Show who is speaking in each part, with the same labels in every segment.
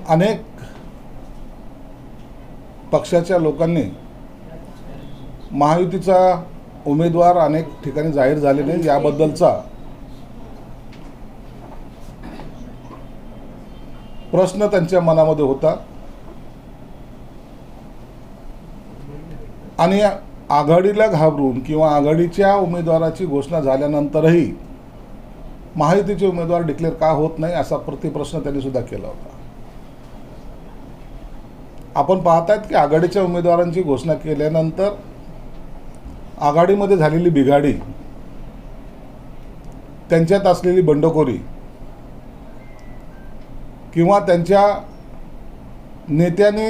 Speaker 1: अनेक पक्षाच्या लोकांनी महायुतीचा उमेदवार अनेक ठिकाणी जाहीर झाले नाही, याबद्दलचा प्रश्न त्यांच्या मनामध्ये होता आणि आघाडीला घाबरून किंवा आघाडीच्या उमेदवाराची घोषणा झाल्यानंतरही महायुतीचे उमेदवार डिक्लेअर का होत नाही असा प्रतिप्रश्न त्यांनी सुद्धा केला होता. आपण पाहतायत की आघाडीच्या उमेदवारांची घोषणा केल्यानंतर आघाडीमध्ये झालेली बिघाडी, त्यांच्यात असलेली बंडखोरी किंवा त्यांच्या नेत्याने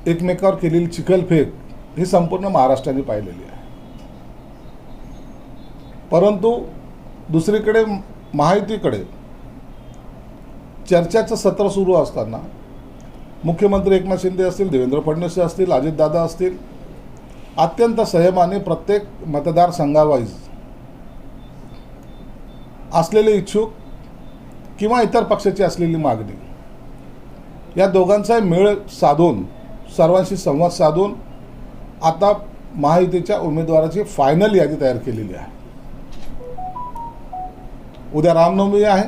Speaker 1: एकमेकावर केलेली चिखलफेक ही संपूर्ण महाराष्ट्राने पाहिलेली आहे. परंतु दुसरीकडे महायुतीकडे चर्चेचं सत्र सुरू असताना मुख्यमंत्री एकनाथ शिंदे असतील, देवेंद्र फडणवीस असतील, अजितदादा असतील, अत्यंत संयमाने प्रत्येक मतदारसंघावाईज असलेले इच्छुक किंवा इतर पक्षाची असलेली मागणी, या दोघांचा मेळ साधून सर्वांशी संवाद साधून आता महायुतीच्या उमेदवाराची फायनल यादी तयार केलेली आहे. उद्या रामनवमी आहे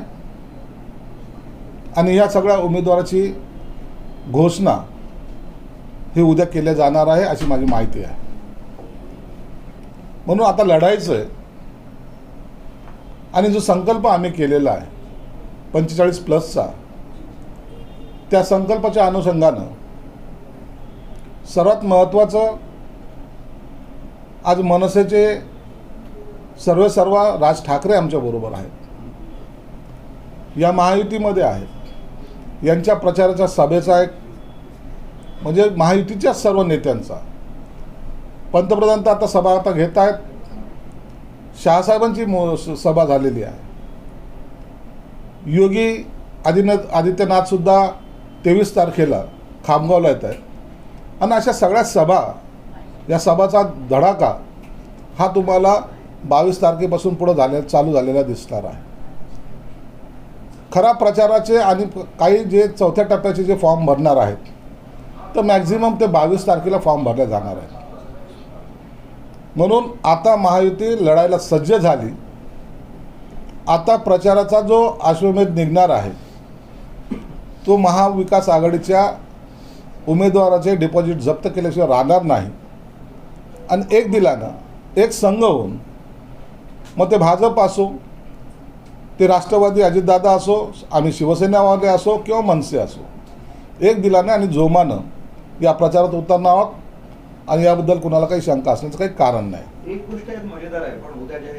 Speaker 1: आणि या सगळ्या उमेदवाराची घोषणा ही उद्या केल्या जाणार आहे अशी माझी माहिती आहे. म्हणून आता लढायचं आहे आणि जो संकल्प आम्ही केलेला आहे 45+चा, त्या संकल्पाच्या अनुषंगानं सर्वात महत्त्वाचं आज मनसेचे सर्व राज ठाकरे आमच्याबरोबर आहेत, या महायुतीमध्ये आहेत. यांच्या प्रचाराच्या सभेचा एक म्हणजे महायुतीच्या सर्व नेत्यांचा, पंतप्रधान तर आता सभा घेत आहेत, शहासाहेबांची सभा झालेली आहे, योगी आदित्यनाथ सुद्धा 23 तारखेला खामगावला येत आहेत आणि अशा सगळ्या सभा, या सभाचा धडाका हा तुम्हाला 22 तारखेपासून पुढे चालू झालेला दिसणार आहे. खरा प्रचाराचे आणि काही जे चौथ्या टप्प्याचे जे फॉर्म भरणार आहेत तर मॅक्झिमम ते 22 तारखेला फॉर्म भरले जाणार आहेत. म्हणून आता महायुती लढायला सज्ज झाली. आता प्रचाराचा जो अश्वमेध निघणार आहे तो महाविकास आघाडीच्या उमेदवाराचे डिपॉझिट जप्त केल्याशिवाय राहणार नाही. आणि एक दिलानं एक संघ होऊन, मग ते भाजप असो, ते राष्ट्रवादी अजितदादा असो, आम्ही शिवसेनावाले असो किंवा मनसे असो, एक दिलाने आणि जोमानं या प्रचारात उतरणार आहोत आणि याबद्दल कुणाला काही शंका असण्याचं काही कारण नाही.
Speaker 2: एक गोष्ट मजेदार आहे, पण उद्या जे